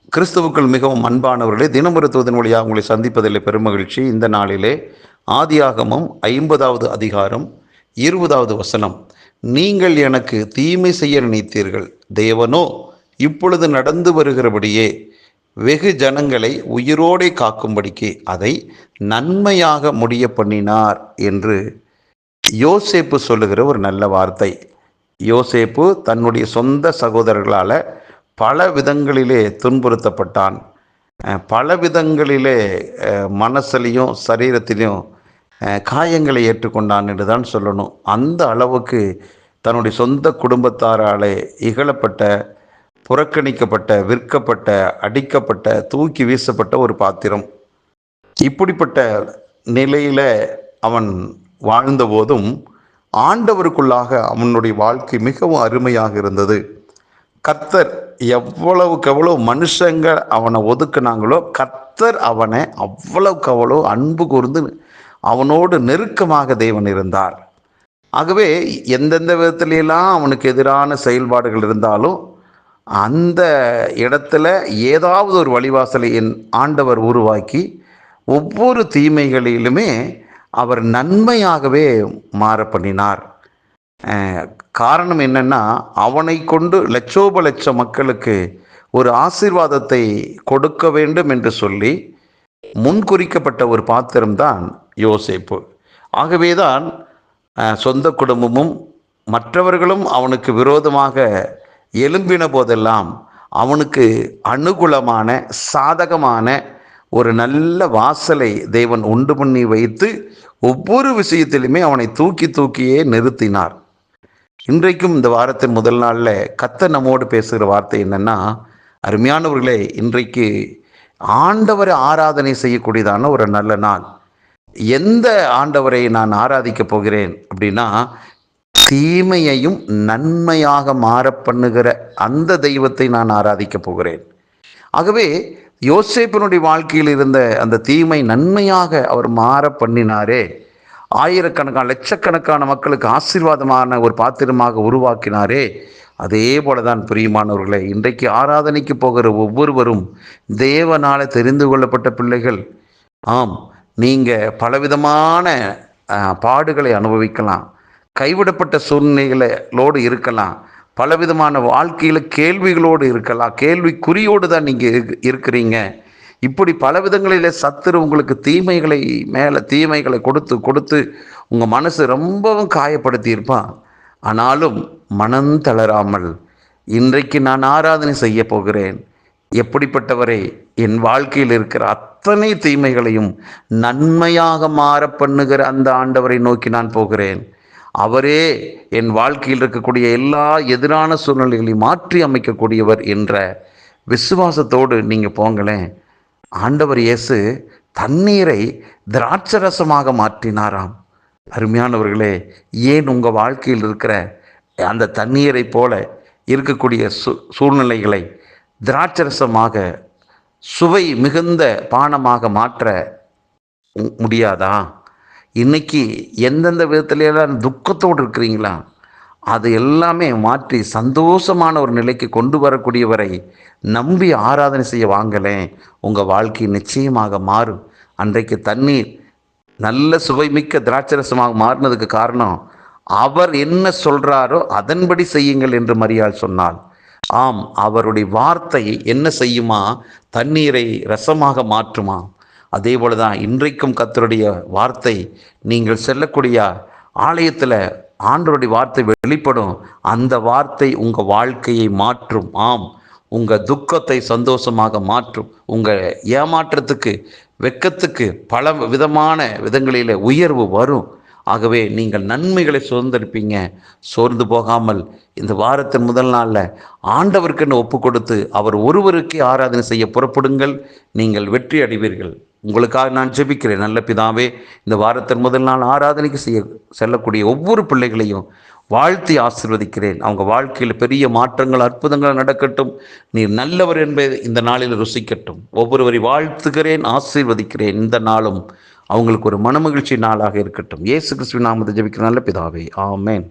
கிறிஸ்துவுக்குள் மிகவும் அன்பானவர்களே, தினமொரு தூதன் வழியாக உங்களை சந்திப்பதில் பெருமகிழ்ச்சி. இந்த நாளிலே ஆதியாகமம் 50வது அதிகாரம் 20வது வசனம். நீங்கள் எனக்கு தீமை செய்ய நினைத்தீர்கள், தேவனோ இப்பொழுது நடந்து வருகிறபடியே வெகு ஜனங்களை உயிரோடே காக்கும்படிக்கு அதை நன்மையாக முடிய பண்ணினார் என்று யோசேப்பு சொல்லுகிற ஒரு நல்ல வார்த்தை. யோசேப்பு தன்னுடைய சொந்த சகோதரர்களால் பல விதங்களிலே துன்புறுத்தப்பட்டான். பல விதங்களிலே மனசுலையும் சரீரத்திலையும் காயங்களை ஏற்றுக்கொண்டான் என்று தான் சொல்லணும். அந்த அளவுக்கு தன்னுடைய சொந்த குடும்பத்தாராலே இகழப்பட்ட, புறக்கணிக்கப்பட்ட, விற்கப்பட்ட, அடிக்கப்பட்ட, தூக்கி வீசப்பட்ட ஒரு பாத்திரம். இப்படிப்பட்ட நிலையில் அவன் வாழ்ந்தபோதும் ஆண்டவருக்குள்ளாக அவனுடைய வாழ்க்கை மிகவும் அருமையாக இருந்தது. கர்த்தர் எவ்வளவுக்கு எவ்வளோ மனுஷங்க அவனை ஒதுக்குனாங்களோ, கர்த்தர் அவனை அவ்வளவுக்கு அவ்வளோ அன்பு கூர்ந்து அவனோடு நெருக்கமாக தேவன் இருந்தார். ஆகவே எந்தெந்த விதத்திலெல்லாம் அவனுக்கு எதிரான செயல்பாடுகள் இருந்தாலும் அந்த இடத்துல ஏதாவது ஒரு வழிவாசலை என் ஆண்டவர் உருவாக்கி ஒவ்வொரு தீமைகளிலுமே அவர் நன்மையாகவே மாற பண்ணினார். காரணம் என்னன்னா, அவனை கொண்டு லட்சோப லட்ச மக்களுக்கு ஒரு ஆசீர்வாதத்தை கொடுக்க வேண்டும் என்று சொல்லி முன்குறிக்கப்பட்ட ஒரு பாத்திரம்தான் யோசேப்பு. ஆகவேதான் சொந்த குடும்பமும் மற்றவர்களும் அவனுக்கு விரோதமாக எழும்பின போதெல்லாம் அவனுக்கு அனுகூலமான, சாதகமான ஒரு நல்ல வாசலை தேவன் உண்டு பண்ணி வைத்து ஒவ்வொரு விஷயத்திலுமே அவனை தூக்கி தூக்கியே நிறுத்தினார். இன்றைக்கும் இந்த வாரத்தின் முதல் நாளில் கர்த்தர் நம்மோடு பேசுகிற வார்த்தை என்னன்னா, அருமையானவர்களே, இன்றைக்கு ஆண்டவரை ஆராதனை செய்யக்கூடியதான ஒரு நல்ல நாள். எந்த ஆண்டவரை நான் ஆராதிக்க போகிறேன் அப்படின்னா, தீமையையும் நன்மையாக மாற பண்ணுகிற அந்த தெய்வத்தை நான் ஆராதிக்க போகிறேன். ஆகவே யோசேப்பினுடைய வாழ்க்கையில் இருந்த அந்த தீமை நன்மையாக அவர் மாற பண்ணினாரே, ஆயிரக்கணக்கான லட்சக்கணக்கான மக்களுக்கு ஆசீர்வாதமான ஒரு பாத்திரமாக உருவாக்கினாரே, அதே போலதான் பிரியமானவர்களே, இன்றைக்கு ஆராதனைக்கு போகிற ஒவ்வொருவரும் தேவனால தெரிந்து கொள்ளப்பட்ட பிள்ளைகள். ஆம், நீங்கள் பலவிதமான பாடுகளை அனுபவிக்கலாம், கைவிடப்பட்ட சூழ்நிலைகளோடு இருக்கலாம், பலவிதமான வாழ்க்கையில் கேள்விகளோடு இருக்கலாம், கேள்விக்குறியோடு தான் நீங்கள் இருக்கிறீங்க. இப்படி பல விதங்களில் சத்துரு உங்களுக்கு தீமைகளை கொடுத்து கொடுத்து உங்கள் மனசு ரொம்பவும் காயப்படுத்தி இருப்பான். ஆனாலும் மனம் தளராமல் இன்றைக்கு நான் ஆராதனை செய்ய போகிறேன். எப்படிப்பட்டவரை? என் வாழ்க்கையில் இருக்கிற அத்தனை தீமைகளையும் நன்மையாக மாற பண்ணுகிற அந்த ஆண்டவரை நோக்கி நான் போகிறேன். அவரே என் வாழ்க்கையில் இருக்கக்கூடிய எல்லா எதிரான சூழ்நிலைகளையும் மாற்றி அமைக்கக்கூடியவர் என்ற விசுவாசத்தோடு நீங்கள் போங்களேன். ஆண்டவர் இயேசு தண்ணீரை திராட்சரசமாக மாற்றினாராம். அருமையானவர்களே, ஏன் உங்கள் வாழ்க்கையில் இருக்கிற அந்த தண்ணீரை போல இருக்கக்கூடிய சூழ்நிலைகளை திராட்சரசமாக, சுவை மிகுந்த பானமாக மாற்ற முடியாதா? இன்னைக்கு எந்தெந்த விதத்திலாம் துக்கத்தோடு இருக்கிறீங்களா, அது எல்லாமே மாற்றி சந்தோஷமான ஒரு நிலைக்கு கொண்டு வரக்கூடியவரை நம்பி ஆராதனை செய்ய வாங்கலேன். உங்கள் வாழ்க்கை நிச்சயமாக மாறும். அன்றைக்கு தண்ணீர் நல்ல சுவைமிக்க திராட்சரசமாக மாறினதுக்கு காரணம், அவர் என்ன சொல்கிறாரோ அதன்படி செய்யுங்கள் என்று மரியாள் சொன்னாள். ஆம், அவருடைய வார்த்தை என்ன செய்யுமா? தண்ணீரை ரசமாக மாற்றுமா? அதே போல தான் இன்றைக்கும் கர்த்தருடைய வார்த்தை, நீங்கள் செல்லக்கூடிய ஆலயத்தில் ஆண்டவருடைய வார்த்தை வெளிப்படும். அந்த வார்த்தை உங்கள் வாழ்க்கையை மாற்றும். ஆம், உங்கள் துக்கத்தை சந்தோஷமாக மாற்றும். உங்கள் ஏமாற்றத்துக்கு, வெட்கத்துக்கு பல விதமான விதங்களில் உயர்வு வரும். ஆகவே நீங்கள் நன்மைகளை சுதந்திரிப்பீங்க. சோர்ந்து போகாமல் இந்த வாரத்தின் முதல் நாளில் ஆண்டவருக்கென்று ஒப்பு கொடுத்து அவர் ஒருவருக்கே ஆராதனை செய்ய புறப்படுங்கள். நீங்கள் வெற்றி அடைவீர்கள். உங்களுக்காக நான் ஜெபிக்கிறேன். நல்ல பிதாவே, இந்த வாரத்தின் முதல் நாள் ஆராதனைக்கு செல்லக்கூடிய ஒவ்வொரு பிள்ளைகளையும் வாழ்த்தி ஆசீர்வதிக்கிறேன். அவங்க வாழ்க்கையில் பெரிய மாற்றங்கள், அற்புதங்கள் நடக்கட்டும். நீர் நல்லவர் என்பதை இந்த நாளில் ருசிக்கட்டும். ஒவ்வொருவரை வாழ்த்துகிறேன், ஆசீர்வதிக்கிறேன். இந்த நாளும் அவங்களுக்கு ஒரு மனமகிழ்ச்சி நாளாக இருக்கட்டும். இயேசு கிறிஸ்துவின் நாமத்தில் ஜெபிக்கிற நல்ல பிதாவே, ஆமென்.